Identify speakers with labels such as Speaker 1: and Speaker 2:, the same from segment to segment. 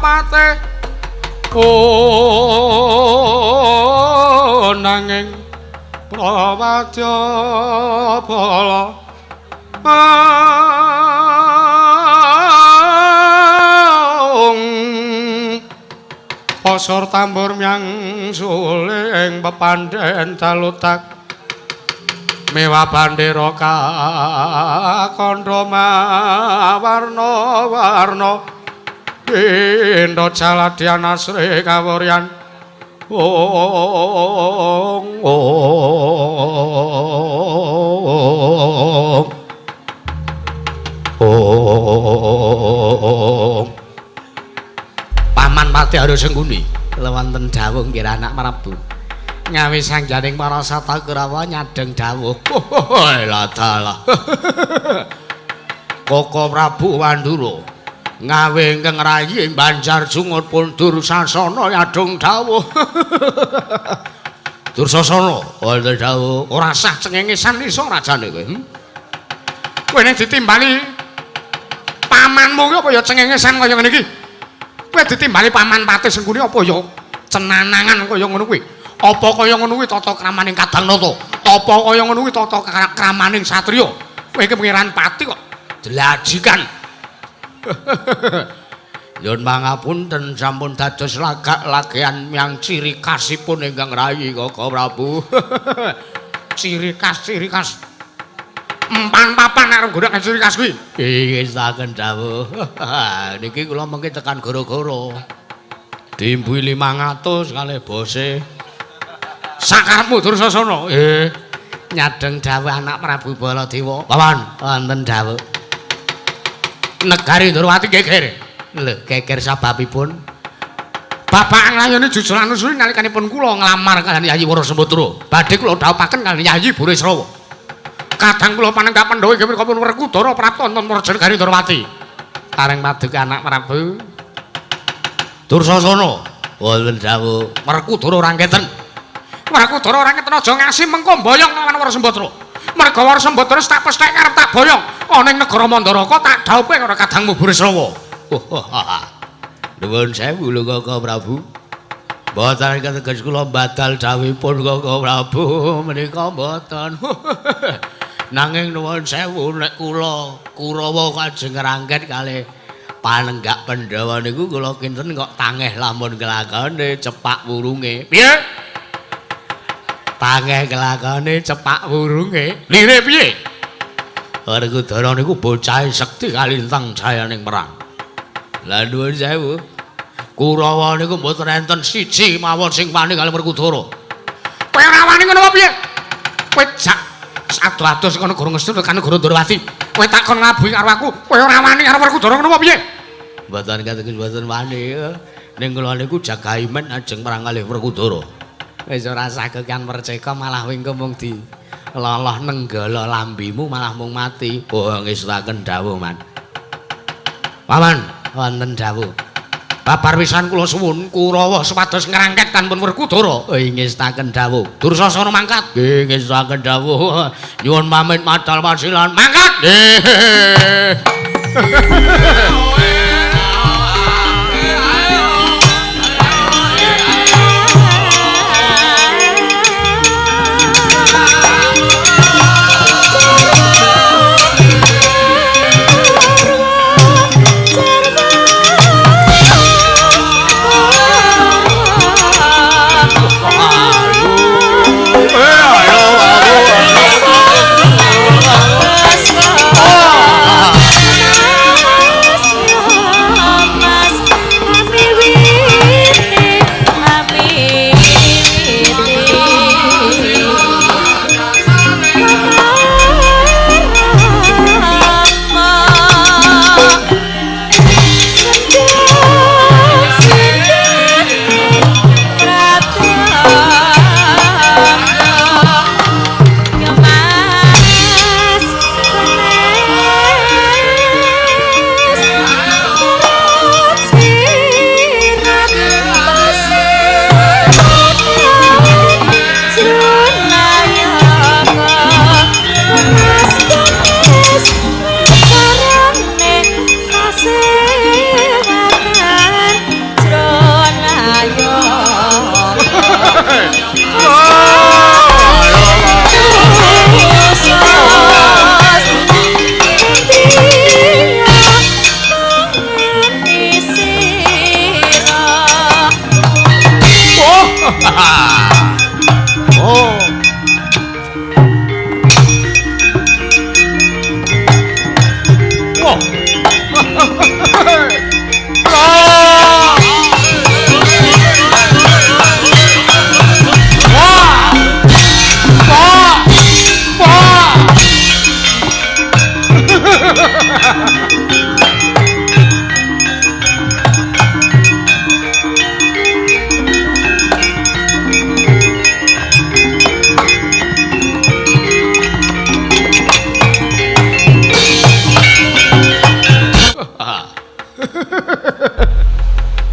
Speaker 1: pate nanging prawadya bala pasor tambur myang suling pepandhen dalutak mewah bandera kandha warna-warna Indo Jaladyan Asri Kawuryan Paman Pati Harusengkuni wonten dawuh nggih anak Prabu ngawi sangjaning para sata Kurawa nyadeng dawuh la dalah Koko Prabu Wandura ngawe ingkang rayi Banjar Jungut pun Dursasana nyadeng dawuh Dursasana wonten dawuh ora sah cengengesan iso rajane kowe kowe nek ditimbali pamanmu ki apa ya cengengesan kaya ngene iki kowe ditimbali paman Pati Sengkuni apa ya cenanangan kaya ngono kuwi apa kaya ngono kuwi tata kramaning Kadhanata apa kaya ngono kuwi tata kramaning satriya kowe iki pangeran Pati kok delajikan Nyuwun pangapunten sampun dados lagak-lagean yang ciri khasipun ingkang rayi Koko Prabu ciri khas empan papan nek nggodhok ciri khas kuwi nggih saken dawuh niki kula mengki tekan goro-goro diimbuhi 500 kalih bose sakarepmu Dursasana nyadeng dawuh anak Prabu Baladewa paman wonten dawuh negari Ndrawati geger lho geger sababipun bapak nglayani jujur anusuri nalikanipun kula nglamar kaliyan Yayi Warasembatra badhe kula dhawuhaken kaliyan Yayi Burisrawa kadang kula panenggak Pandhawa inggih menika pun Werkudara prapta wonten Raja Negari Ndrawati kareng paduka anak Prabu Dursasana wonten dawuh Werkudara rangketen aja ngasih mengko mboyong lawan Warasembatra merga Warasembatra tak pesthek arep tak boyong ana ing negara Mandaraka tak dhawuhe karo kadangmu Burisrawa nuwun sewu lho Koko Prabu mboten kateges kula badal dawuhipun Koko Prabu menika mboten nanging nuwun sewu nek kula Kurawa kajeng ngrangket kalih panenggak Pandhawa niku kula kinten kok tangeh lamun kelakone cepak wurunge piye tangeh kelakone cepak wurunge lire piye Werkudara niku bocah sekti kalintang jayaning perang lha nuwun sewu Kurawa niku mboten enten siji mawon sing wani kalih Werkudara kowe ora wani ngono apa piye kowe jak adu-adus kono Guru Ngestu tekan Negara Ndrawati kowe takon ngabuhi karo aku kowe ora wani karo Werkudara ngono apa piye mboten kateges mboten wani ning kula niku jagaimen ajeng perang kalih Werkudara wis ora sagekan perceka malah wingko mung di loloh nenggala lambimu malah mung mati ngestaken dawuh man paman wonten dawuh babar pisan kula suwun Kurawa supados ngrangket tanpun Werkudara ngestaken dawuh Dursasana mangkat nggih ngestaken dawuh nyuwun pamit madal pasilan mangkat Oh.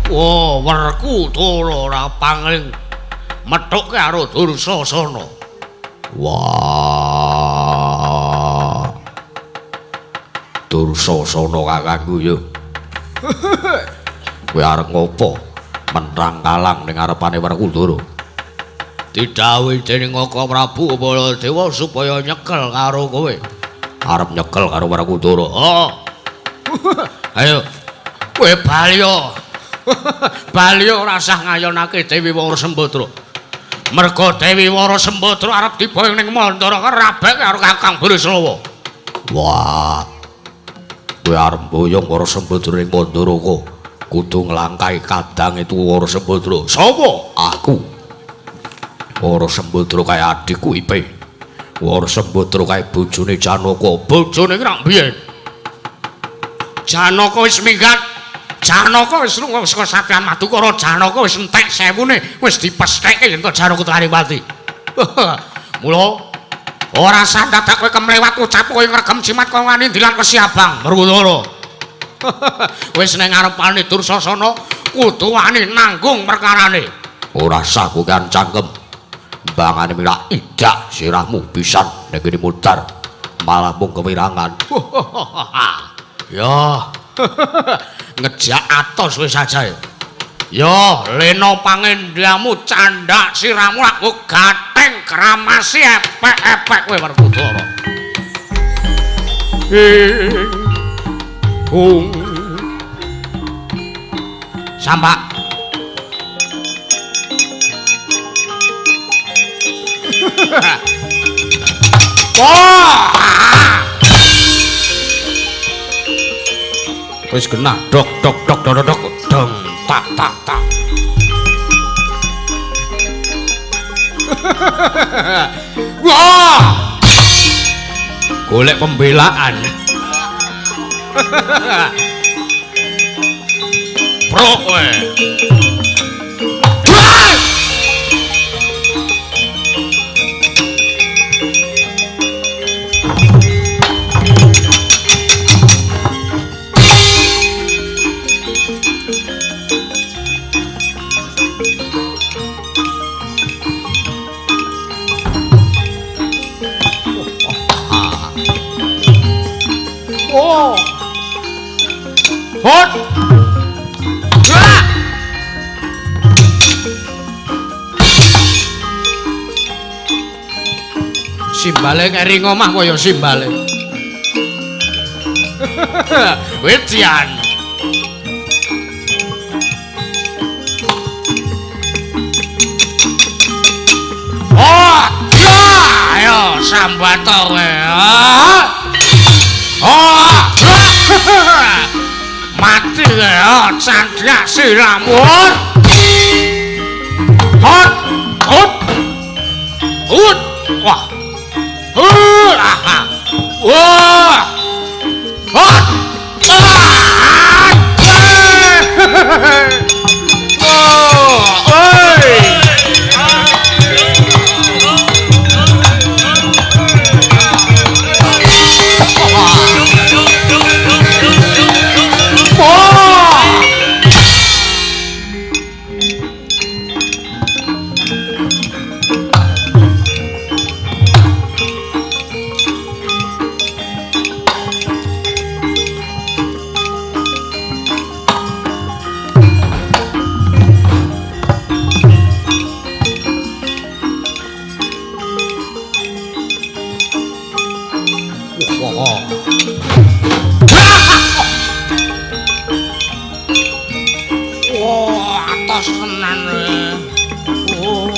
Speaker 1: Oh, Werkudara ora pangling methuke karo Dursasana. Wah. Dursasana kakangku yo. Kowe arep ngopo? Menrang kalang ning ngarepane Werkudara. Didhawuhi dening Ngaka Prabu Baladewa supaya nyekel karo kowe. Arep nyekel karo Werkudara. Oh. Ayo. Kowe balya. Balya ora usah ngayonake Dewi Wara Sembadra. Merga Dewi Wara Sembadra arep diboyong ning Mandara kerabek karo Kakang Bresnawa. Wah. Kowe arep boyong Wara Sembadra ning Mandara kok kudu nglangkai kadang itu Wara Sembadra. Sapa? Aku. Wara Sembadra kaya adikku Ipe. Wara Sembadra kaya bojone Janaka. Bojone ki rak biyen. Janaka wis minggat. Janaka wis lunga saka Satyan Madukara, Janaka wis entek sewune, wis dipesthekke yen to Janaka Tariwati. Mula ora sah dadak kowe kemlewat ucap kowe ngregem jimat kowe wani dilan Kesiabang, Werkudara. Wis ning ngarepane Dursasana kudu wani nanggung perkarane. Ora sah kowe kan cangkem. Bangane mirak idak sirahmu pisan nek kene mutar. Malah mung kewirangan. Ya. Ngejak atos wis saja. Yo, lena pangendhiamu candhak siramu aku gateng kramasi epek-epek kowe Werkudara. Sampak. Wah! Wis genah dok dok dok dok dok dong tak tak tak. Wah! Golek pembelaan. Pro kowe. Oh. Hot. Ah. Simbale kering omah kaya simbale. Wedian. Oh, ya, ayo sambat kowe. Oh, mati ya candhak siramu. Hot, hot, hot, wah, wah, hot, atas tenan. Oh.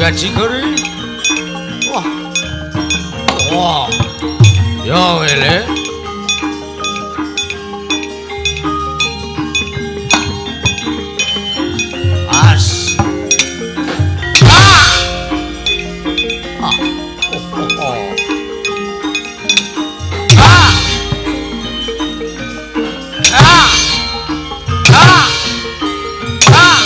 Speaker 1: gaji kore. Wah. Wah. Ya wele. As. Ah. Ah. Oh, oh, oh. Ah. Ah. Ah. Ah.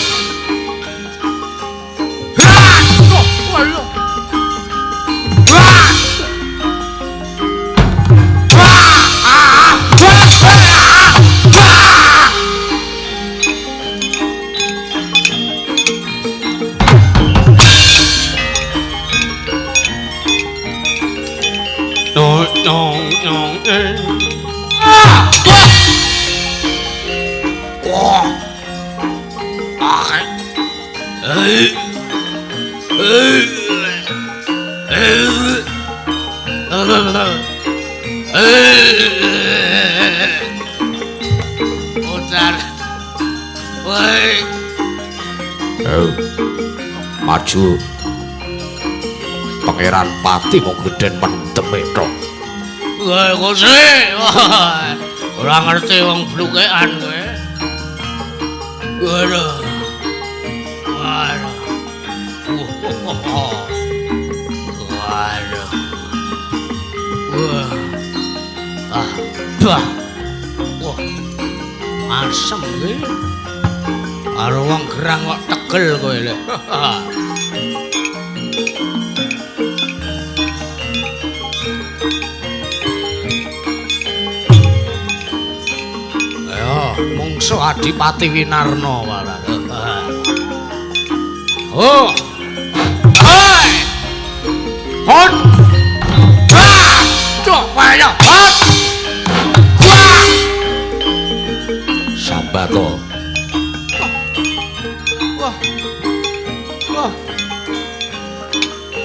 Speaker 2: Maju Pangeran Pati mau geden mendeme tok.
Speaker 1: Wah, Gusti. Ora ngerti wong blukekan kowe. Waduh. Waduh. Waduh. Wah. Ah, bah. Wah. Asem kowe. Karo wong gerang kok tegel kowe lho. Mungsu Adipati Winarna malah. Oh. Hai. Hon. Ah! Cok kaya. Hot. Wah.
Speaker 2: Sambato.
Speaker 1: Wah. Wah.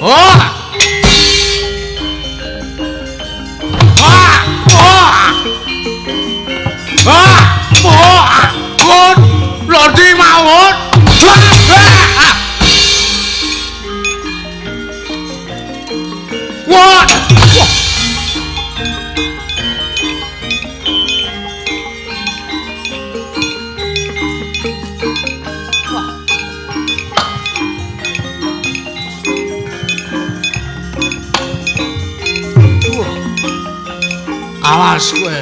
Speaker 1: Oh. Wah. Wah. Wah. Wah, lodi mawon. Wah. Awas kowe.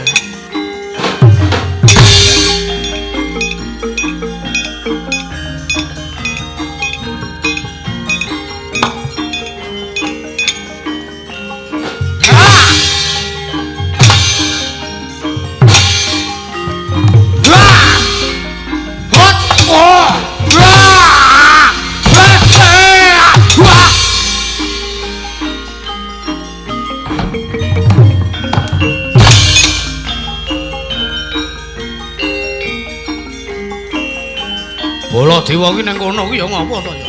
Speaker 1: Bola dewa ki nang kono ki ya ngopo to ya?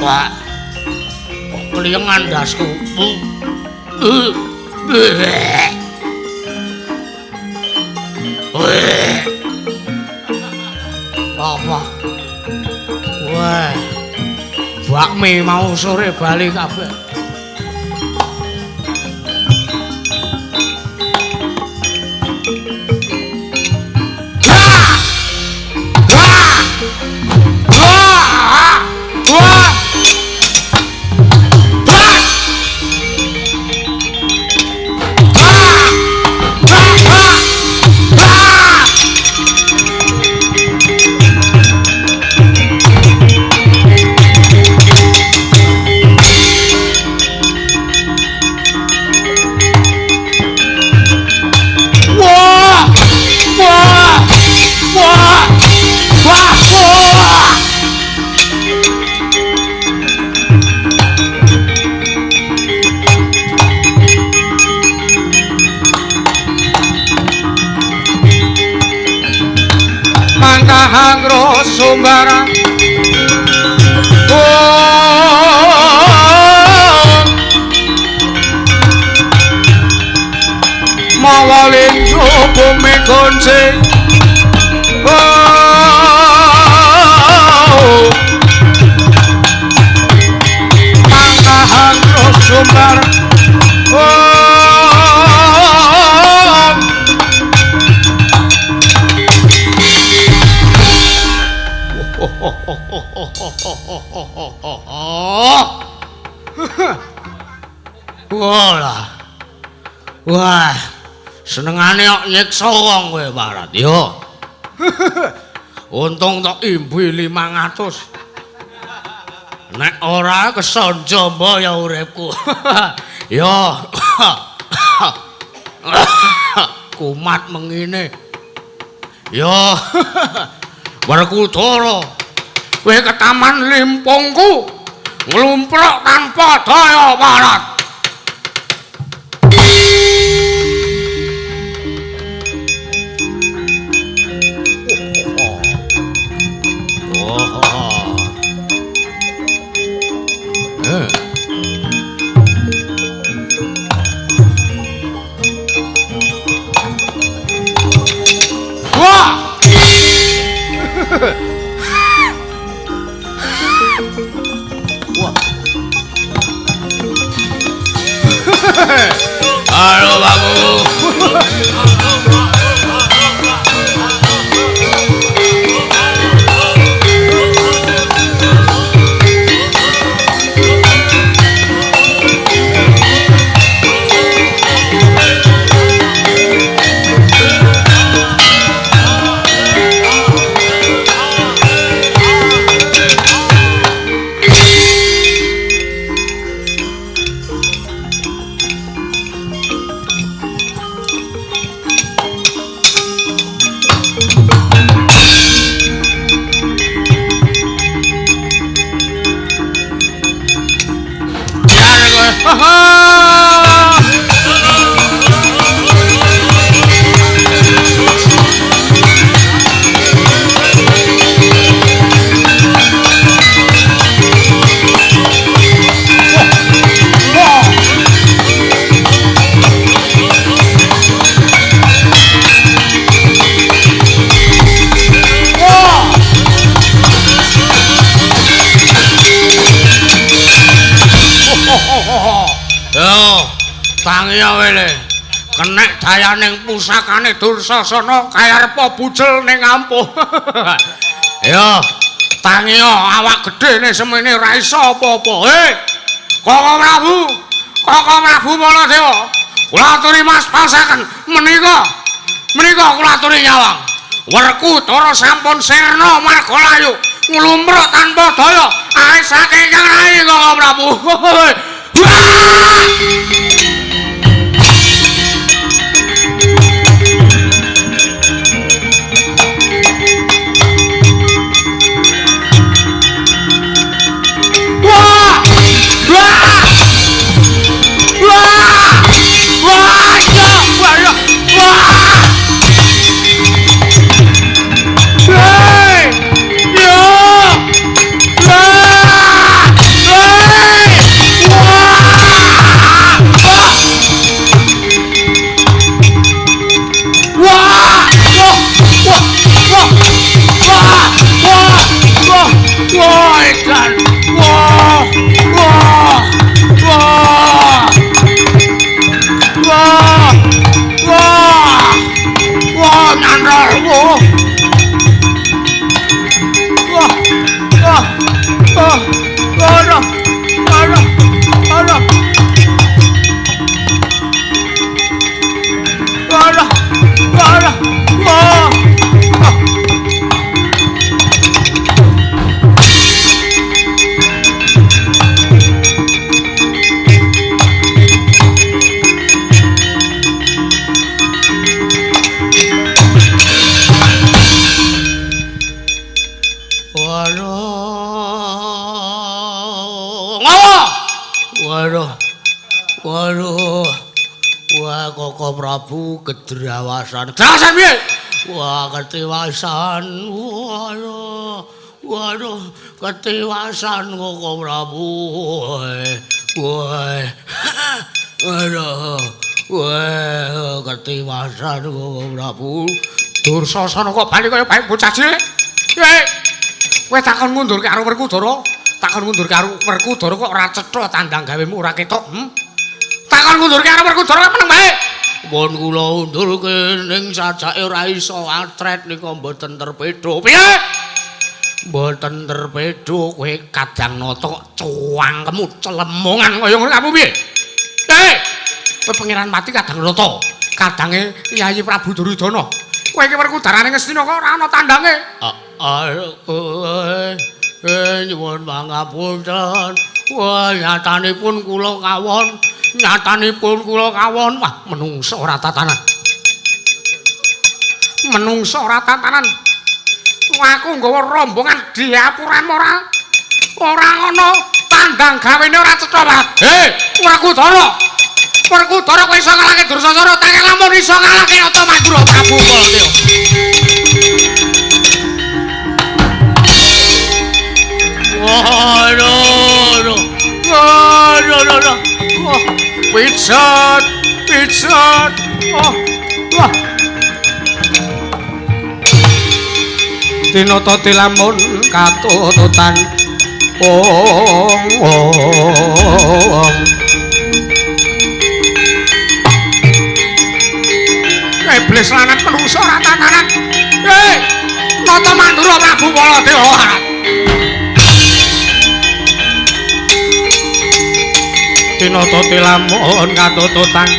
Speaker 1: Wah. Kok kliyengan ndasku. Apa? Wah. Bakmi mau sore bali kabeh. Mangkahangro Sumbarang mawalin bumi gonceng Wah. Wah. Senengane kok nyiksa wong kowe Barat yo. Untung tok imbi 500. Nek ora kesonjo ya uripku. Yo. Kumat mengine. Yo. Werkudara. Kowe ke taman limpungku. Nglumpruk tanpa daya Barat. Halo Babu. Tangiya wele kenek dayaning pusakane Dursasana kaya arep bucel ning ampuh. Ya, tangiya awak gedene semene ora iso apa-apa. Koko Prabu Baladewa. Kula aturi Mas pasaken menika kula aturi nyawang. Werkudara sampun sirna margalayu nglumpruk tanpa daya. Ae saking rai Koko Prabu. Waduh. Wah, Koko Prabu kedrawasan. Drawasan piye? Wah, ketiwasan. Waduh, ketiwasan Koko Prabu. Wah. Wah, ketiwasan Koko Prabu. Dursasana kok bali kaya bae bocah cilik. Kowe takon mundur karo Werkudara. Takon mundur karo Werkudara kok ora cetha tandang gawemu ora ketok. Takon mundur karo Werkudara meneng bae. Pun kula undurke ning sajake ora iso atret nika mboten terpedho. Piye? Mboten terpedo kowe kadang nata kok cuangkemu celemongan kaya ngono kamu piye? Kowe pangeran mati kadang nata. Kadange Yayi Prabu Duryudana. Kowe iki Werkudarane Ngastina kok ora ana tandange. Nyuwun pangapunten. Wah, nyatanipun kula kawon. Nyatanipun kula kawon. Wah, menungsa ora tatanan. Menungsa ora tatanan. Aku nggawa rombongan diapuran ora. Ora ana tandang gawene ora cetha, Pak. Werkudara. Werkudara kowe iso ngalahke Dursasana, tangi lamun iso ngalahke Natamadura Prabu Baladewa. Waduh. Pijet. Wah. Dinata tilamun katututan. Iblis lanang menungso ora tatanan. Natamadura Prabu Baladewa. Dinata tilamun katututan.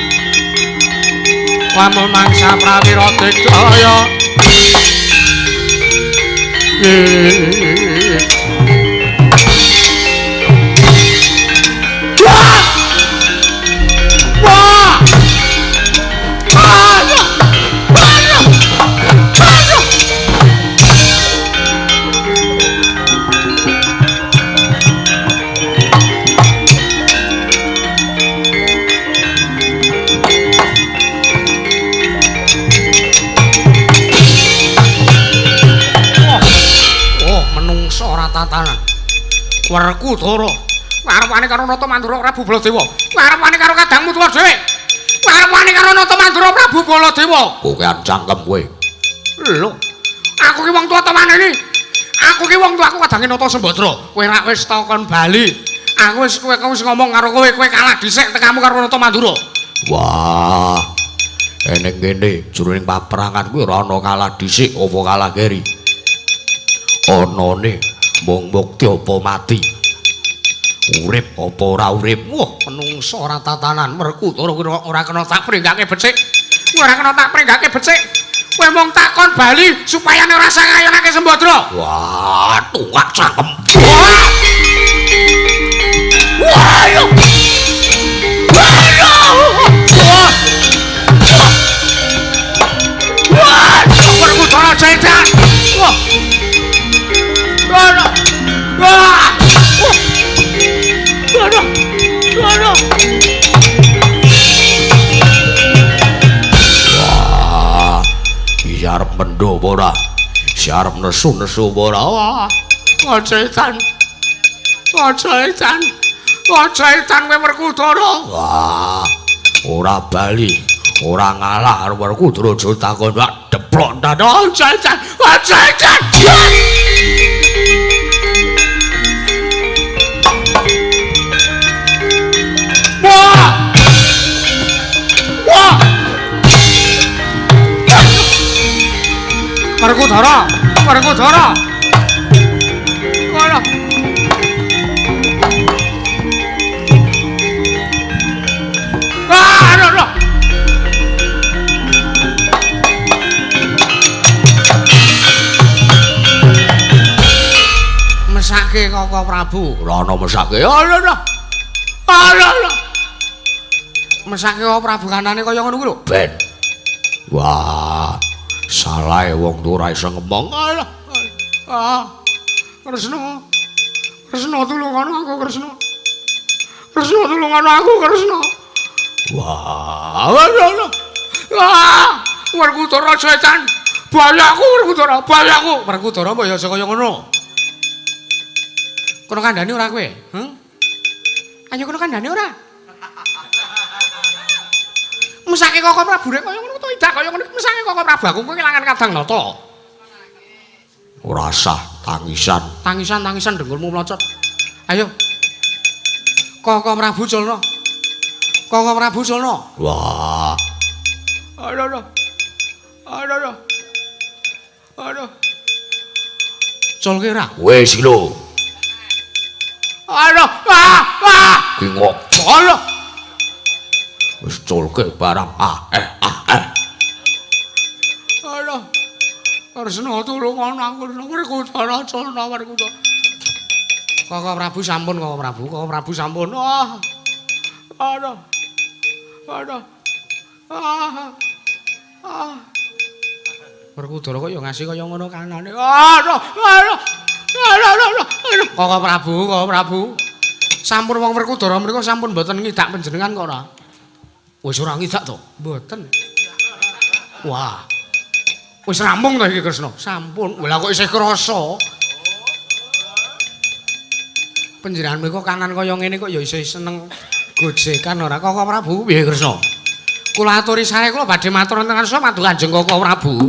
Speaker 1: Lamun mangsa prawira digdaya. Tatanan Werkudara ngarepane karo Natamadura Prabu Baladewa, ngarepane karo kadangmu tuwa dhewe, ngarepane karo Natamadura Prabu Baladewa.
Speaker 2: Kokean cangkem kowe.
Speaker 1: Lho, aku ki wong tuwa temane iki. Aku ki wong tuwa, aku kadange Nata Sembadra. Kowe ra wis takon bali. Aku wis ngomong karo kowe kalah dhisik tekamu karo Natamadura.
Speaker 2: Wah. Eneng kene jroning paperangan kuwi ora ana kalah dhisik apa kalah keri. Anane mung mukti apa mati. Urip apa ora urip.
Speaker 1: Wah, menungsa ora tatanan. Werkudara ora kena tak pringgake becik. Ora kena tak pringgake becik. Kowe mung takon bali supaya ora sangayonake Sembadra.
Speaker 2: Wah, tuwak cangkem.
Speaker 1: Wah, yo. Wah, Werkudara cedak. Wah. Wah!
Speaker 2: Iki arep mendho apa ora? Si arep nesu-nesu apa ora?
Speaker 1: Wah, setan kowe Werkudara.
Speaker 2: Wah, ora bali, ora ngalah karo Werkudara aja takon deplok ndan.
Speaker 1: Setan. Werkudara. Ngono. Aduh. Mesake Koko Prabu.
Speaker 2: Ora ana mesake.
Speaker 1: Aduh. Mesake Koko Prabu kandhane kaya ngono kuwi lho.
Speaker 2: Ben. Wah. Salahe wong tuwa ora iso ngomong.
Speaker 1: Kresna tulungan aku Kresna. Tulungan aku Kresna.
Speaker 2: Wah.
Speaker 1: Werkudara setan. Bayaku Werkudara. Werkudara mbok ya aja kaya ngono. Kono kandhane ora kowe? Ayo kono kandhane ora? Mesake Koko Prabu rek kaya ngono to idak kaya ngono mesake Koko Prabu aku kelangan kadang nata.
Speaker 2: Ora sah tangisan.
Speaker 1: Tangisan dengkulmu mlocot. Ayo. Koko Prabu culna.
Speaker 2: Wah.
Speaker 1: Aduh. Culke ra.
Speaker 2: Wis iki lho.
Speaker 1: Aduh,
Speaker 2: Ki ngok.
Speaker 1: Aduh.
Speaker 2: Wis culke barang.
Speaker 1: Aduh. Kresna tulung ana aku Werkudara Cana Werkudara. Kakang Prabu sampun, Kakang Prabu. Kakang Prabu sampun. Aduh. Aduh. Werkudara kok ya ngasih kaya ngono kanane. Aduh. Kakang Prabu, Kakang Prabu. Sampun wong Werkudara mriku sampun mboten ngidak panjenengan kok ora. Wis ora ngidak to? Mboten. Wah. Wis rampung to iki Kresna? Sampun. Lha kok isih krasa. Panjenengan mriku kanan kaya ngene kok ya isih seneng gojekan ora Kakang Prabu piye Kresna? Kula aturi sareng kula badhe matur wonten ngarsa matur Kanjeng Kakang Prabu.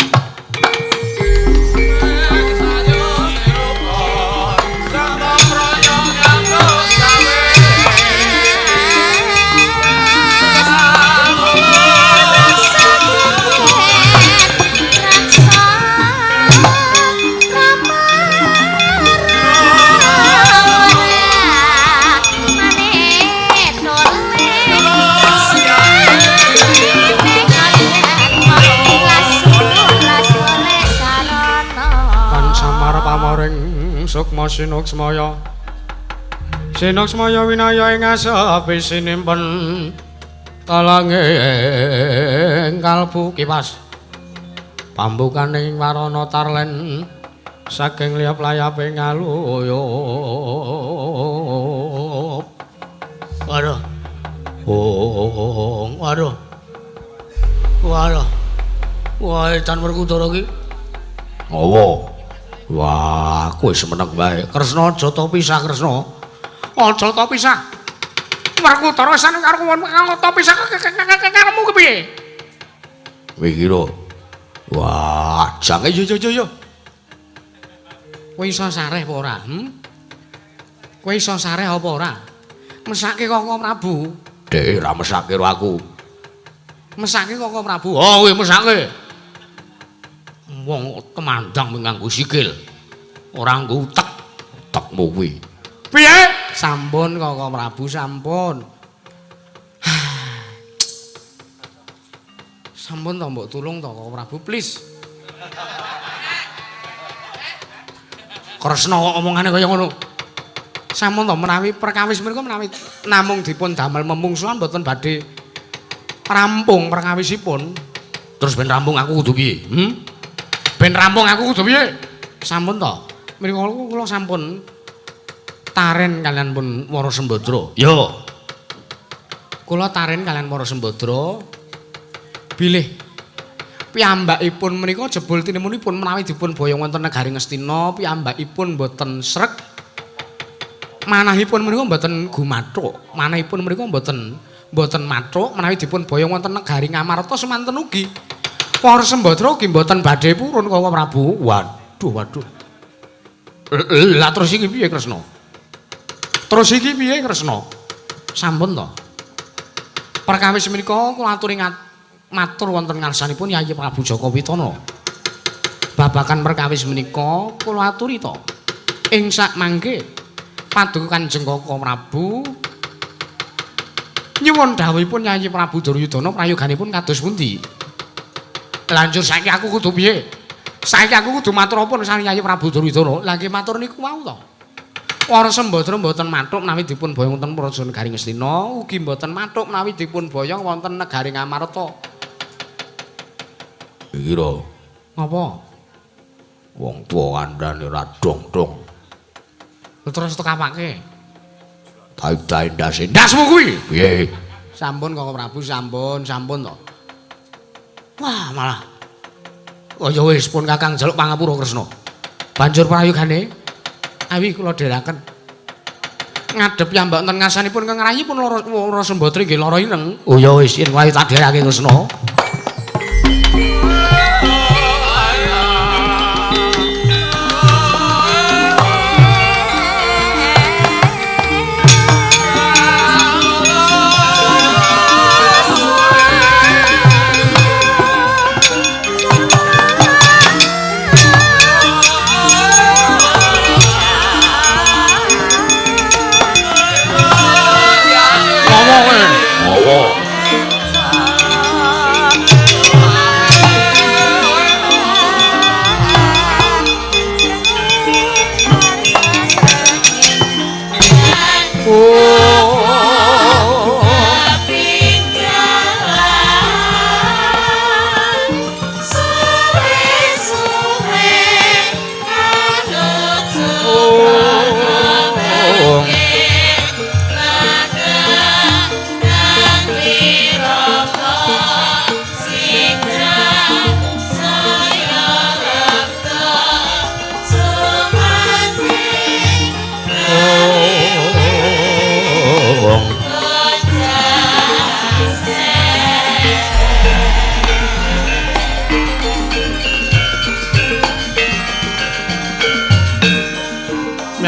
Speaker 1: Sukma sinuksmaya sinuksmaya winaya ing asepi sinimpen talanging kalbu kipas pambukaning warana tarlen saking liap layape ngaluyup. Waduh. Waduh. Waduh. Wah, Tan Werkudara iki.
Speaker 2: Apa? Wah, kowe semeneng wae.
Speaker 1: Kresna aja to pisah Kresna. Aja to pisah. Werkudara sane karo wong to pisah karemu kepiye?
Speaker 2: Iki lho. Wah, jange yo.
Speaker 1: Kowe iso sareh apa ora? Kowe iso sareh apa ora? Mesake Kakang Prabu.
Speaker 2: Dek ora mesake karo aku.
Speaker 1: Mesake Kakang Prabu. Oh, kowe mesake. Wong temandang nganggo sikil. Ora nggo utek.
Speaker 2: Utekmu kuwi.
Speaker 1: Piye? Sampun Kakang Prabu sampun. Sampun to mbok tulung to Kakang Prabu please. Kresna kok omongane kaya ngono. Sampun to menawi perkawis menika menawi namung dipun damel memungsuhan mboten badhe rampung perkawisipun.
Speaker 2: Terus ben rampung aku kudu piye?
Speaker 1: Ben rampung aku kudu piye? Sampun to. Mriko kula sampun taren kalian pun Wara Sembadra.
Speaker 2: Yo.
Speaker 1: Kula taren kalian Wara Sembadra. Bilih piyambakipun menika jebul tinemunipun menawi dipun boyong wonten negari Ngastina, piyambakipun boten sreg. Manahipun menika boten gumathuk. Manahipun menika boten mathuk menawi dipun boyong wonten negari Ngamarta semanten ugi. Para Sembadra ugi mboten badhe purun Kakang Prabu. Waduh. Lah terus iki piye Kresna? Sampun to. Perkawis menika kula aturi matur wonten ngarsanipun Yayi Prabu Jaka Pitana. Babagan perkawis menika kula aturi to. Ing sak mangke paduka Kanjeng Kakang Prabu nyuwun dawuhipun Yayi Prabu Duryudana prayoganipun kados pundi? Lanjut saiki aku kudu piye? Saiki aku kudu matur apa sareng Yayi Prabu Duryudana? Lah nggih matur niku wau to. Para Sembadra mboten mathuk menawi dipun boyong wonten Praja Negari Ngastina, ugi mboten mathuk menawi dipun boyong wonten negari Ngamarta.
Speaker 2: Iki lho.
Speaker 1: Apa?
Speaker 2: Wong tuwa kandhane ora dong-dong.
Speaker 1: Terus tekapake.
Speaker 2: Tae ndase.
Speaker 1: Ndasmu kuwi.
Speaker 2: Piye?
Speaker 1: Sampun Kakang Prabu, sampun to. Wah, malah. Oh ya wis pun Kakang njaluk pangapura Kresna. Banjur prayogane awi kula dherekaken. Ngadhep piyambak wonten ngasanipun Kang Rayi pun Wara Sembadra nggih lara ireng.
Speaker 2: Oh ya wis yen wae tak dherekake Kresna.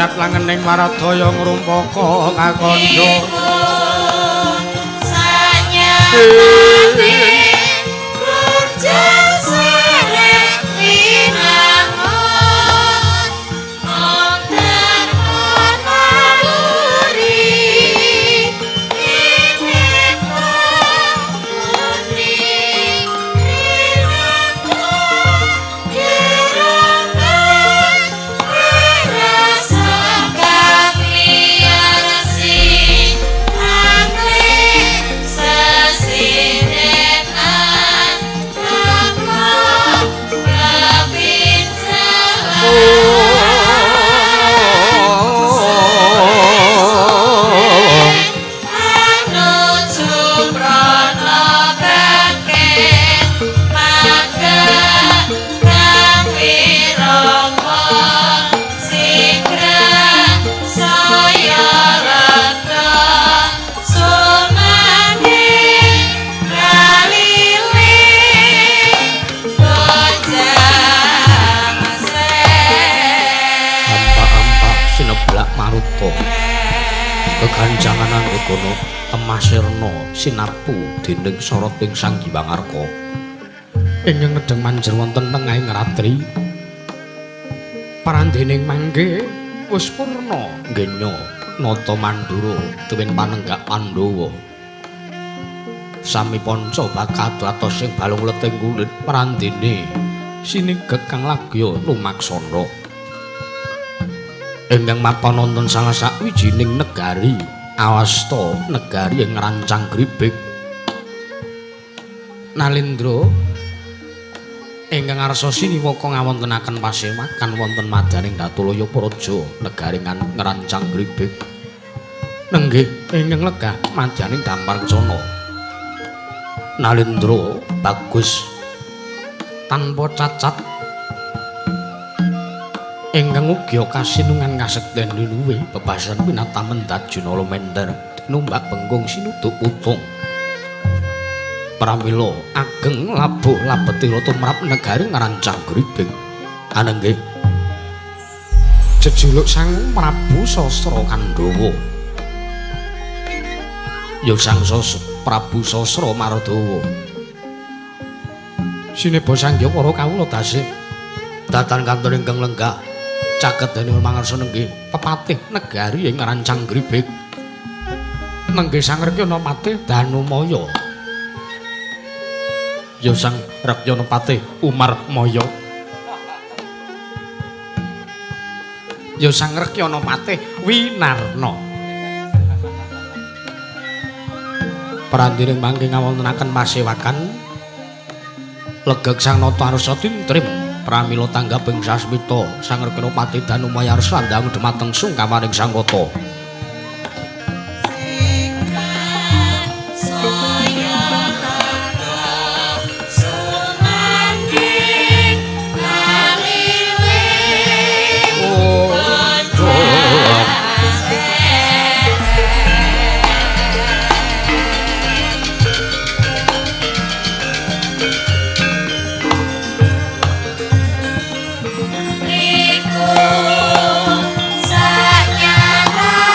Speaker 1: Yat langening waradaya ngrumpaka kakandha
Speaker 3: sanyamane rujak serek winangun wonten ana luri ineka muni rinanto kiratan rasa kami arsi angli sesinetan rangkong kebincalan anu sumrono bangkit magang kang wirama sigra saya rata sumane raliling bojang
Speaker 1: ampak-ampak sineblak maruta keganjangan anggono temasirna sinapu dening soroting Sang Hyang Arka ing ngedeng manjer wonten tengahing ratri parandening mangke wis purna nggenya nata mandura tuwin panenggak Pandhawa sami panca bakal atos sing balung leting kulit parandene sinigek kang lagya lumaksana ingkang mapan wonten salah sawijining negari awasta negari ing rancang gribek Nalendra ingkang arsa siniwaka ngawontenaken pasewakan wonten madaning Datulaya Praja negari ngerancang gribek nenggih ingkang legah madyaning dampar kencana Nalendra bagus tanpa cacat ingkang ugi kasinungan kasekten luwih bebasan winatamen Dajuna Lumender tinumbak bengkung sinuduk putung pramila ageng labuh labetira tumrap negari ngerancang gribeng anenggih jejuluk Sang Prabu Sasra Kandhawa ya Sang Prabu Sasra Maradawa sineba sangya para kawula tasih datan kantor ingkang lenggah caket dening mangarsa nenggih pepatih negari ing rancang gribek nenggih Sang Rekyana Patih Danumaya ya Sang Rekyana Patih Umarmaya ya Sang Rekyana Patih Winarna parandiring mangke ngawontenaken pasewakan legeg Sang Nata Arsa tintrim pramila tanggaping sasmita Sang Rekyana Patih Danumaya arsa ndang dhumateng sungkamaning Sang Kata
Speaker 3: Sanyana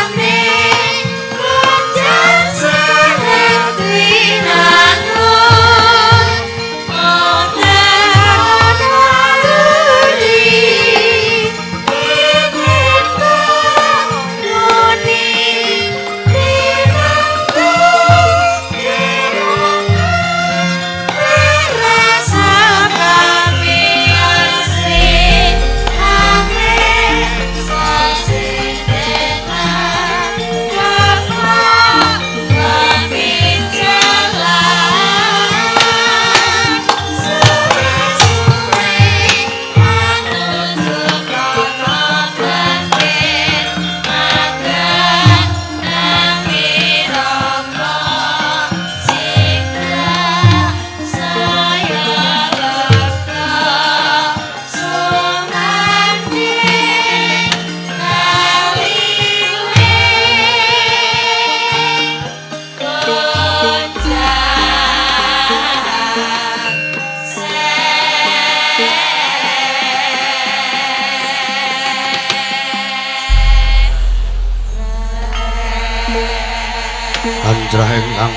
Speaker 1: Indra ingkang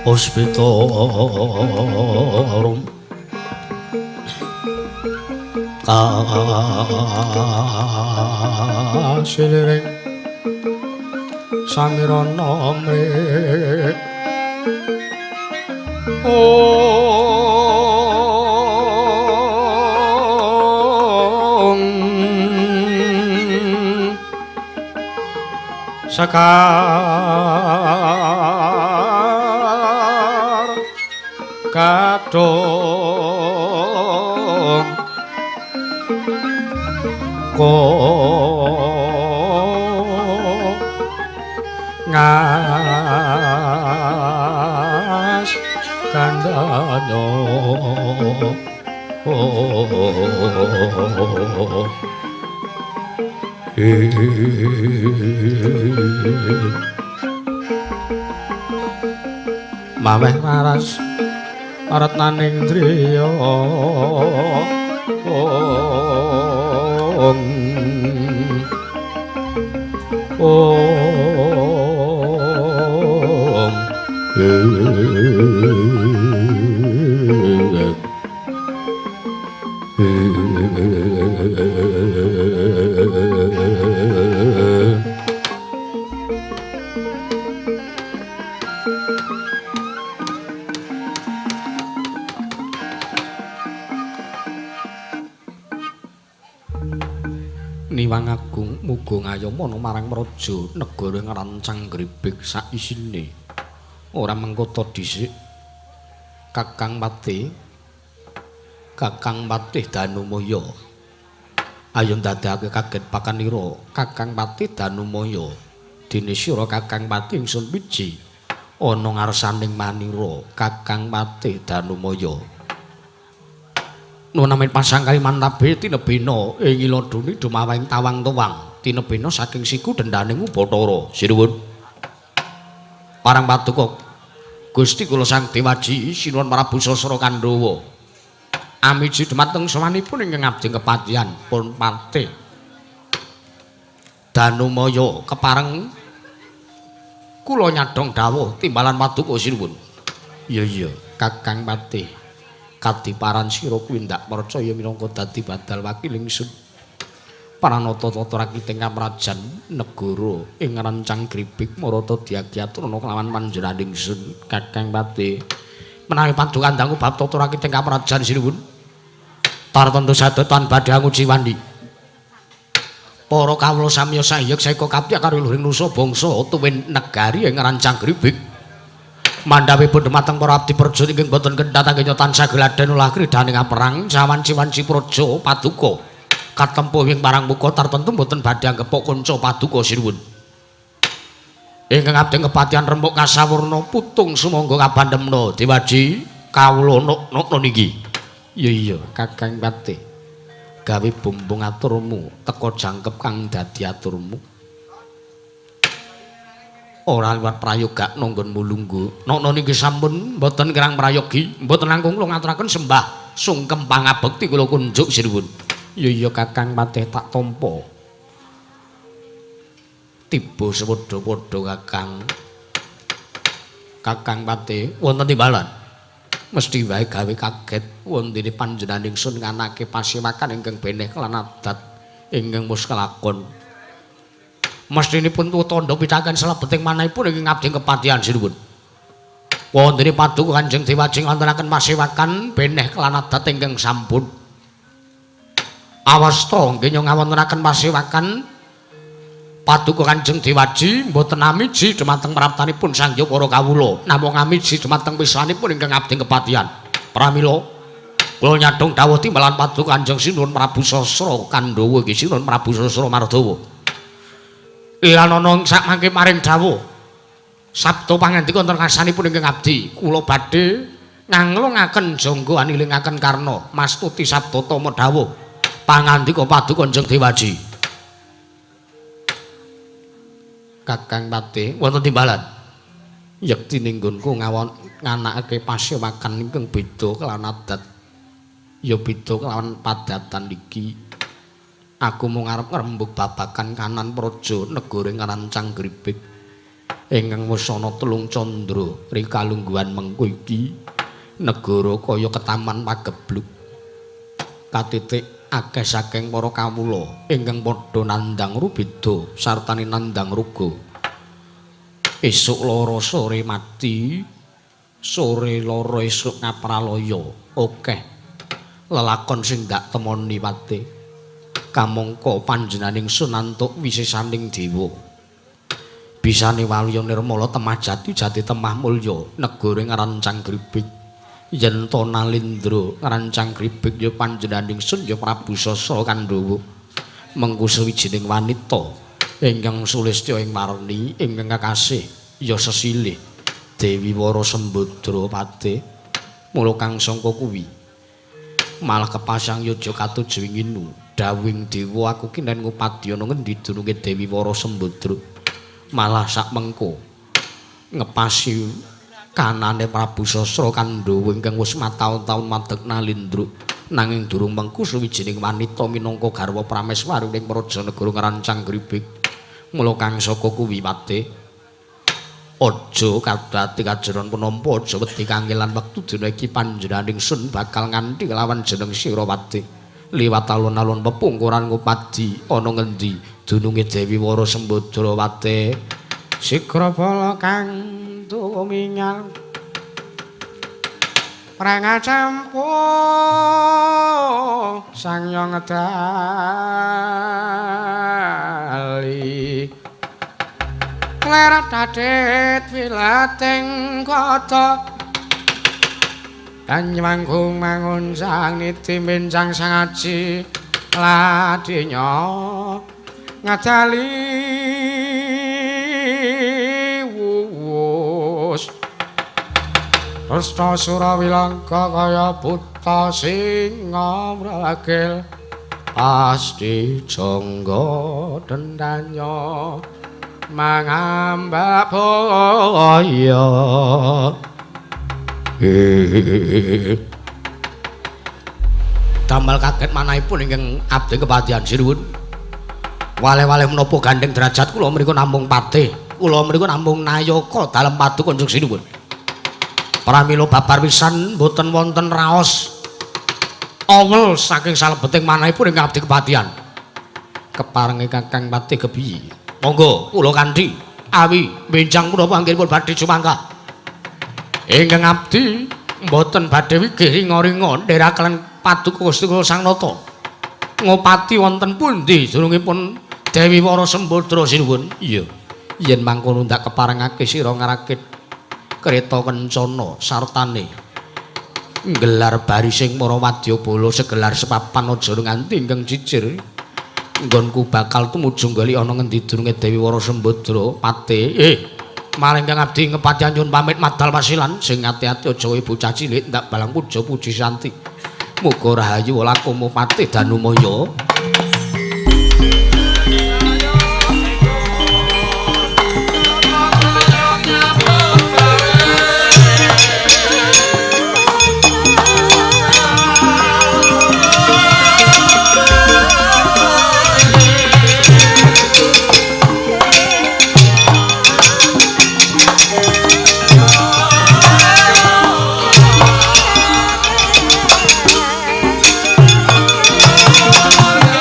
Speaker 1: Hospitorum kasiliring samirana mrih Sekar kadung ko ngas kandhanya maweh waras ratnaning driya Niwang Agung muga ngayomana marang praja negara ngrancang gribek sak isine. Ora mengkoto dhisik. Kakang Patih Danumaya. Ayo ndadekake kaget pakanira Kakang Patih Danumaya. Dene sira Kakang Patih ingsun piji ana ngarsaning manira Kakang Patih Danumaya. Nunamin pasang Kalimantabe tinebena ing iloduni dumawing tawang-tawang tinebena saking siku dendaning Bathara sinuwun parang paduka Gusti kula Sang Dewaji sinuwun Prabu Sasra Kandhawa amiji dumateng sawanipun ingkang abdi kepatihan pun Patih Danumaya kepareng kula nyadhong dawuh timbalan paduka sinuwun iya Kakang Patih kadiparan sira kuwi ndak percaya minangka dadi badal wakil ingsun paranata tata rakiting kamrajan negara ing rancang gribek marata diagiaturna kelawan panjenengan ingsun Kakang Patih menawi padukan dangu bab tata rakiting kamrajan sinuwun tartentu sadetan badhe nguji wandi para kawula samya sayek saeka kapya karo luring nusa bangsa tuwin negari ing rancang gribek mandhapipun dumateng para abdi praja ingkang boten kendhat anggen tansah geladen ulah kridaning perang sawanci-wanci praja paduka katempuh ing parang muka tartentu boten badhe anggepok kanca paduka sinuwun ingkang abdi kepatihan rembuk kasawurna putung sumangga kabandhemna Dewaji kawula nok niki iya Kakang Patih gawe bumbung aturmu teka jangkep kang dadi aturmu ora liwat prayoga nanggon mulunggu nokno niki sampun mboten kirang prayogi mboten langkung kula ngaturaken sembah sungkem pangabekti kula kunjuk sinuwun iya Kakang Patih tak tampa tiba sepadha-padha Kakang Patih wonten timbalan mesti wae gawe kaget wontene panjenengan ingsun nganake pasiwakan ingkang beneh lan adat ingkang wis kelakon mestinipun tandha pitaken salebeting manahipun ing ngabdi kepatihan sinuwun. Wonten paduka Kanjeng Dewaji wontenaken pasiwakan beneh kelan adat ingkang sampun. Awasta nggih ngawontenaken pasiwakan paduka Kanjeng Dewaji mboten amiji dumateng praptanipun sangya para kawula, namung amiji dumateng pisanipun ingkang ngabdi kepatihan. Pramila kula nyadhong dawuh timbalan paduka Kanjeng Sinuwun Prabu Sasra Kandhawa nggih Sinuwun Prabu Sasra Mardawa. Lan ana sak mangke maring dawuh sabda pangandika wonten karsanipun ingkang abdi kula badhe nganglungaken jangga anilingaken karna mastuti sabda tama dawuh pangandika paduka Kanjeng Dewaji. Kakang Patih wonten timbalan yektine nggonku nganakake pasiwakan ingkang beda kelawan adat ya beda kelawan padatan iki. Aku mung arep ngrembug babakan kanan praja negara ngarancang gribek ingkang wasana telung candra rikalungguhan mengko iki negara kaya ketaman pagebluk katitik akeh saking para kawula ingkang padha nandhang rubeda sartane nandhang ruga esuk lara sore mati sore lara esuk ngapralaya akeh lelakon sing dak temoni pate kamangka panjenenganing sunantuk wisesaning dewa bisane waliya nirmala temah jati jati temah mulya negara ngarancang gribik yen to nalindra ngarancang gribik ya panjenenganing sun ya Prabu Sasa Kandhawa mengko sawijining wanita ingkang sulistya ing marni ingkang kakasih ya sesilih Dewi Wara Sembadra Pate mula kang sangka kuwi malah kepasang yoja katuju inginu dawing dewa aku kinden ngupadi ana ngendi dununge Dewi Wara Sembadra malah sak mengko ngepasi kanane Prabu Sasra Kandhawa ingkang wis mataun-taun madeg nalindra nanging durung mengku suwijining wanita minangka garwa prameswari ning praja negara ngarancang gribik mula kang saka kuwi Pate aja kadati kajeron punampa aja wedi kangelan wektu dina iki panjenenganing sun bakal nganti lawan jeneng sira Pate liwat alun-alun pepungkuran ngupadi ana ngendi dununge Dewi Wara Sembadra Pate sigra bala kang tumingal prangacampu sangyong dali klerat dadit wilating kata Kanyanggung mangun sang niti mincang sang aji ladinya ngadali wuwus Rasta Surawilangka kaya buta singa mragil pasti jangga dendanya mangambak boya damel kaget manahipun ingkang abdi kepatihan sinuwun wale-wale menapa gandeng derajat kula mriku namung patih kula mriku namung nayaka dalem paduka kanjeng sinuwun pramila babar pisan boten wonten raos awel saking salebeting manahipun ingkang abdi kepatihan keparengi Kakang Patih kepiye monggo kula kanthi awi benjang punapa anggenipun badhe sumangga ingkang abdi mboten badhe wigih ringa-ringa ndherekaken paduka Gusti Kula Sang Nata ngopati wonten pundi durungipun Dewi Wara Sembadra sinuwun iya yen mangkono ndak keparengake sira ngarakit kreta kencana sartane nggelar barising para wadyabala segelar sepapan aja nganti ingkang jijir nggonku bakal tumuju gali ana ngendi durunge Dewi Wara Sembadra Pate maling kang abdi ngepatihan nyuwun pamit madal wasilan sing ati-ati aja wae bocah cilik ndak balang puja puji santi muga rahayu lakumu Patih Danumaya
Speaker 3: Oh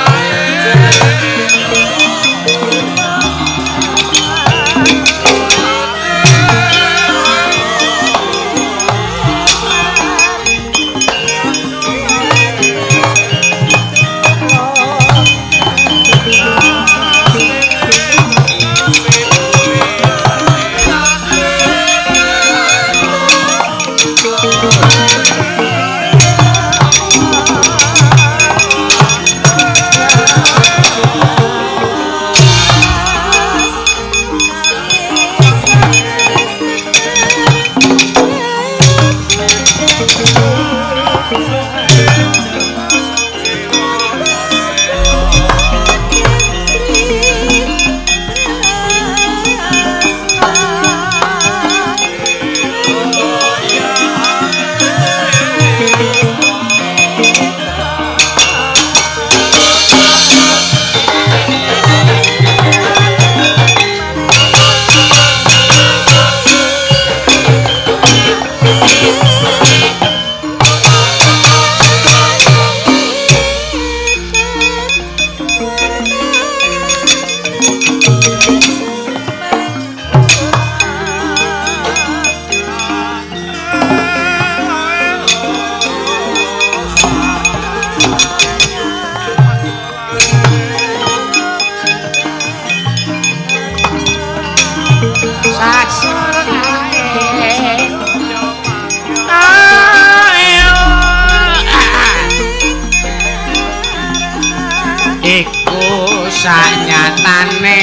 Speaker 1: iku sanyatane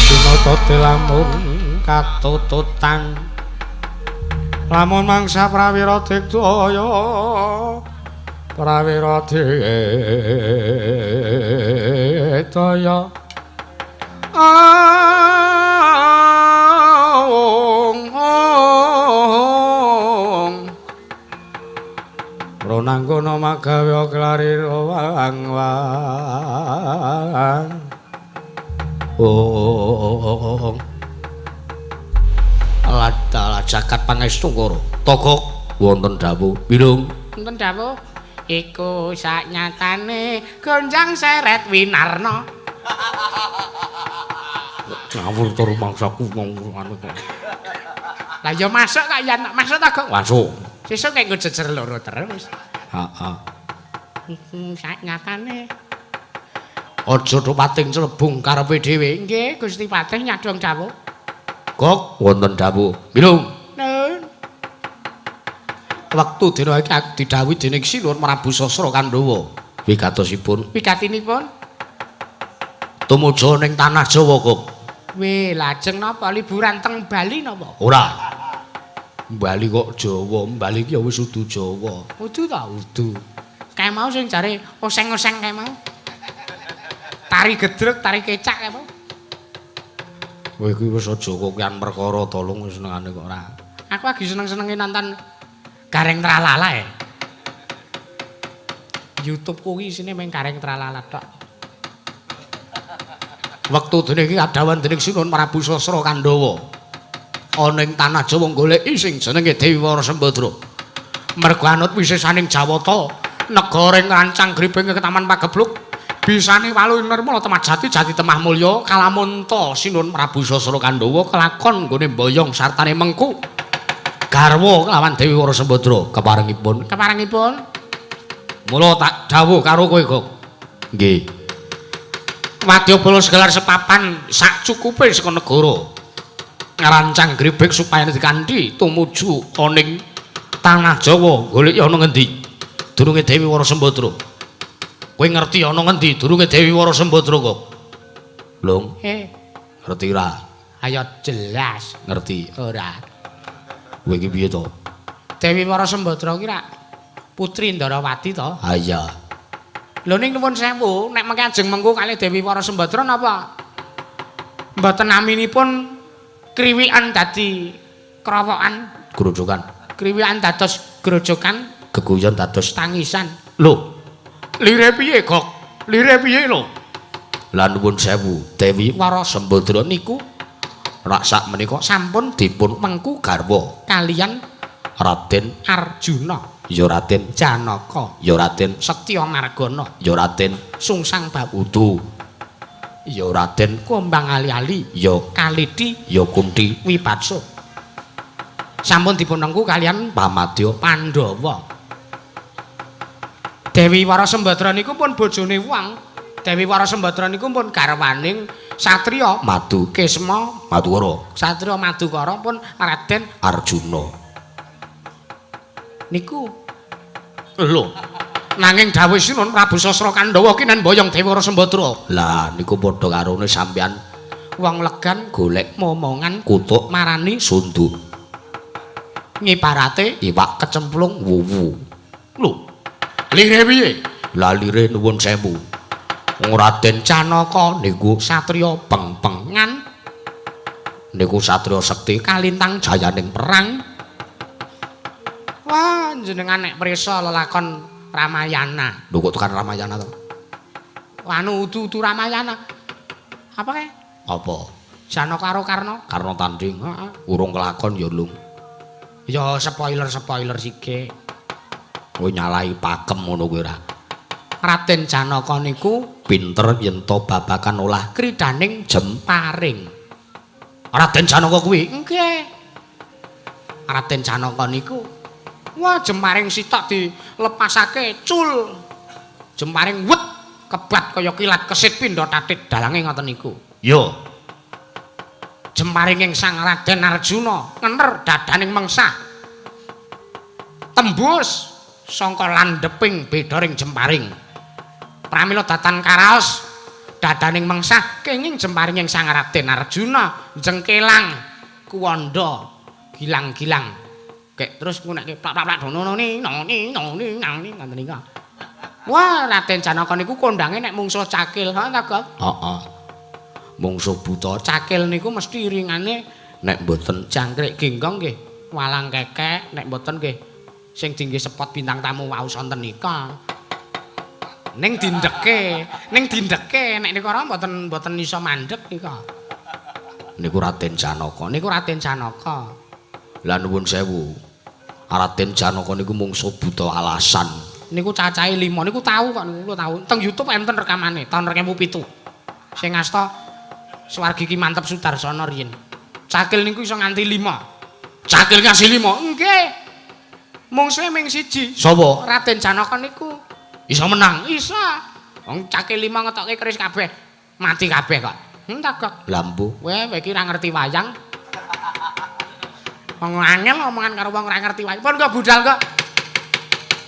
Speaker 1: Dunata lamun katututan lamun mangsa prawira digdaya prawira digdaya Ronanggono magawe klari wang-wang Alat jagat pangestu karo togok wonten dawuh bilung wonten dawuh iku saknyatane gonjang seret winarna ngawur tur mangsaku ngono kok lah ya masuk kok ya masuk ta kok masuk sesuk kek nggo jejer loro terus heeh iku saknyatane aja pating celebung karepe dhewe nggih Gusti Patih nyadong dawuh Gok wonten dawuh bilung nun wektu dina iki aku didhawuhi dening Sinur Prabu Sasra Kandhawa wigatosipun wigatinipun tumuju ning tanah Jawa Gok weh lajeng napa liburan teng Bali napa ora Bali kok Jawa Bali ki ya wis udu Jawa udu ta udu kae mau sing jare oseng-oseng kae mau tari gedruk tari kecak kae mau kowe iki wis aja kokian perkara tolong wis senengane kok ora. Aku lagi seneng-senenge nonton Gareng Tralala ya. YouTube kuwi isine mung Gareng Tralala tok. Wektu dene iki adawan dening Sinun Prabu Sasra Kandhawa. Ana ing tanah Jawa goleki sing jenenge Dewi Wara Sembadra. Mergo anut wisesaning Jawata, negara ngrancang griping ketaman pagebluk. Bisane walu nirmala temah jati jati temah mulya kalamunta Sinun Prabu Sasra Kandhawa kelakon nggone mboyong sartane mengku garwa kelawan Dewi Wara Sembadra keparengipun mula tak dawuh karo kowe Gok nggih wadyabala segelar sepapan sak cukupe saka negara ngarancang gribek supaya dikanthi tumuju oning tanah Jawa goleki ana ngendi durunge Dewi Wara Sembadra kowe ngerti ana ngendi durunge Dewi Wara Sembadra kok? Lung. Ngerti ra? Ayo jelas. Ngerti ora? Kowe iki piye to? Dewi Wara Sembadra ki ra putri Ndarawati to? Ha iya. Lho ning nuwun sewu, nek mengke ajeng mengko kalih Dewi Wara Sembadra napa? Mboten naminipun kriwikan dadi krowokan, grojokan. Kriwikan dados grojokan, geguyon dados tangisan. Lho lire piye Gok? Lire piye lho? Lah nuwun sewu, Dewi Wara Sembadra niku rak sak menika sampun dipun mengku garwa kaliyan Raden Arjuna, ya Raden Janaka, ya Raden Setyamargana, ya Raden Sungsang Bawudu, ya Raden Kumbang Ali-ali, ya Kalidi, ya Kunti Wipatsa. Sampun dipun mengku kaliyan pamadya Pandhawa. Dewi Wara Sembadra niku pun bojone wong. Dewi Wara Sembadra niku pun garwaning satriya Madu Kesma Madukara. Satriya Madukara pun Raden Arjuna. Niku lho. Nanging dawuh Sinun Prabu Sasra Kandhawa ki nen boyong Dewi Wara Sembadra. Lah niku padha karone sampeyan wong legan golek momongan kutuk marani sunduk. Ngiparate iwak kecemplung wuwu. Lho lire piye? Lah lire nuwun sewu. Raden Janaka niku satriya peng-pengan. Niku satriya sekti kalintang jayaning perang. Wah, jenengan nek prisa lelakon Ramayana. Lho kok tekan Ramayana to? Anu udu Ramayana. Apa kae? Apa? Janaka karo Karna? Karna tanding. Heeh. Urung kelakon ya, Lung. Ya spoiler sithik. Kowe nyalahi pakem ngono kowe ora. Raden Janaka niku pinter yen to babakan olah kridaning jemparing. Raden Janaka kuwi nggih. Raden Janaka niku wah jemparing sitok dilepasake cul. Jemparing wet kebat kaya kilat kesit pindha tatit dalange ngoten niku. Yo. jemparing ing Sang Raden Arjuna ngener dadaning mengsah tembus sangka landheping bedaring jemparing pramila datan karaos dadaning mengsah kenging jemparing ing Sang Raden Arjuna jengkelang kuwanda gilang-gilang kek terus ngunekke plak-plak noni ngoten niku. Wah, Raden Janaka niku kondange nek mungsuh cakil, ha ta, Gog?
Speaker 2: Heeh. Mungsuh buta
Speaker 1: Cakil niku mesti ringane
Speaker 2: nek mboten
Speaker 1: jangkrik genggong nggih, walang kekek, nek mboten nggih sing dinggih sepot bintang tamu wau sonten nika. Ning dindeke, nek nika ora mboten iso mandeg nika.
Speaker 2: niku Raden Janaka.
Speaker 1: Niku Raden Janaka.
Speaker 2: Lah nuwun sewu. Raden Janaka niku mungsuh buta alasan.
Speaker 1: Niku cacahe 5 niku tahu kok kula tahu. Teng YouTube enten rekamane tahun 2007. Sing ngasta Swargi Ki Mantep Sudarsono riyen. Cakil niku iso nganti 5.
Speaker 2: Cakil kasih 5.
Speaker 1: Nggih. Mungsuhe ming siji.
Speaker 2: Sapa?
Speaker 1: Raden Janaka niku
Speaker 2: Iso menang.
Speaker 1: iso. Wong cakil 5 ngetokke keris kabeh. Mati kabeh kok. Entak kok.
Speaker 2: Lampu.
Speaker 1: Kowe iki ora ngerti wayang. Wong angel omongan karo wong ora ngerti wayang. Pun kok budal kok.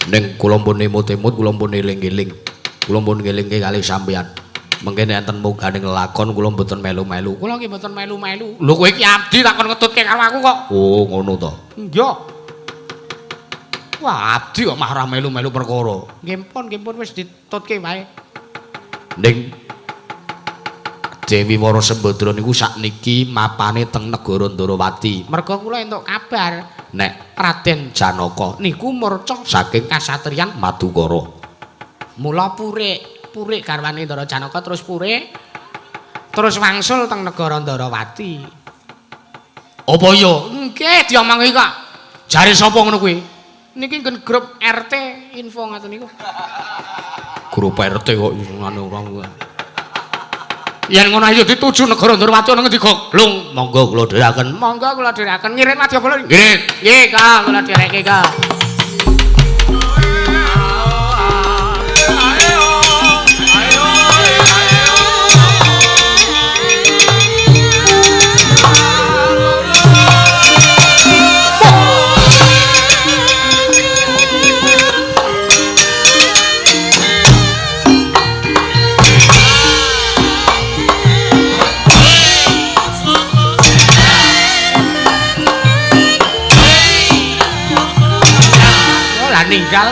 Speaker 2: Ning kula pun emut-emut, kula pun eling-eling. Kula pun ngelingke kalih sampeyan. Mengkene enten muganing lakon kula mboten melu-melu.
Speaker 1: Kula nggih mboten melu-melu. Lho kowe iki abdi takon ngetutke karo aku kok.
Speaker 2: Oh, ngono to.
Speaker 1: Iya.
Speaker 2: Wah, abdi kok mah ora melu-melu perkara.
Speaker 1: Nggih pun wis ditutke wae.
Speaker 2: Ning Dewi Wara Sembadra niku sakniki mapane teng negara Ndarawati.
Speaker 1: Merga kula entuk kabar
Speaker 2: Nek
Speaker 1: Raden
Speaker 2: Janaka
Speaker 1: niku murca
Speaker 2: saking
Speaker 1: kasatriyan
Speaker 2: Madukara.
Speaker 1: mula purik garwane Ndara Janaka terus purik terus wangsul teng negara Ndarawati.
Speaker 2: Apa iya?
Speaker 1: Nggih diomongi kok.
Speaker 2: Jare sapa ngono kuwi?
Speaker 1: Niki nggon grup RT info ngoten niku.
Speaker 2: Grup RT kok ngene ora.
Speaker 1: Yen ngono ayo dituju negara Ndarawati ana ngendi Gog?
Speaker 2: Lung, monggo kula dherekaken.
Speaker 1: Monggo kula dherekaken ngirit wadyabala.
Speaker 2: Ngirit.
Speaker 1: Nggih, Kak, kula dhereke, Kak. Ninggal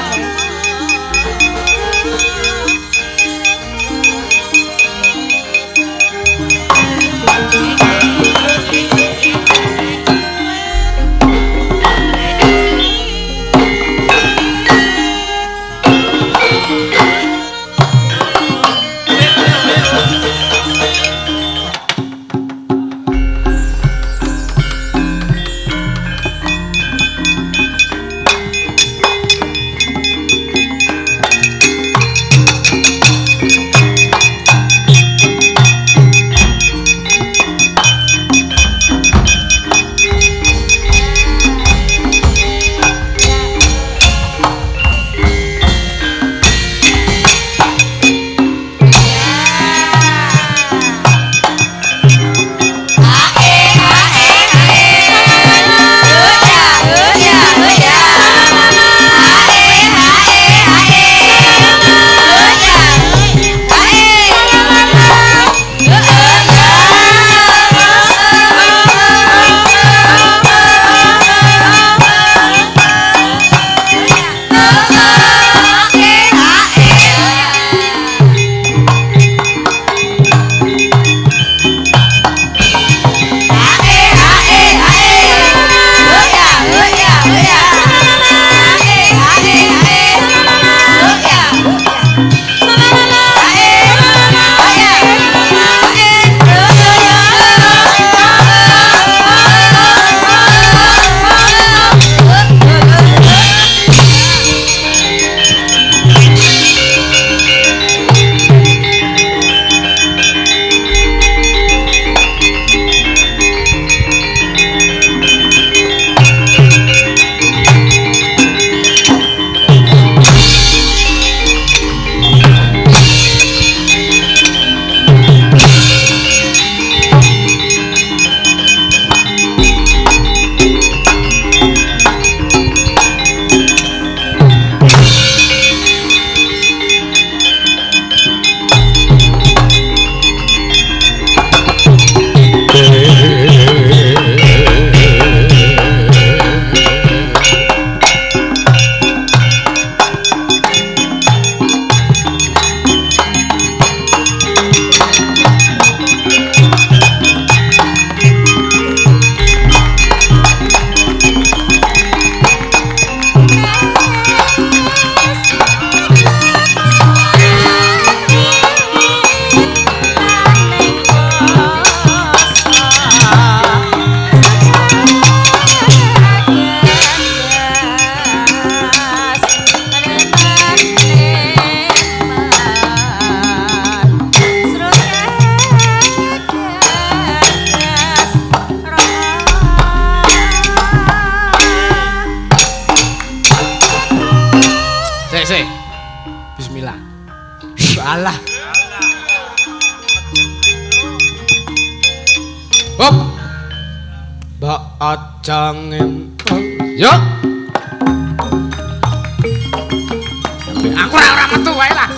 Speaker 1: Hop. Mbak Ajang empang. Yo. Aku ora metu wae lah.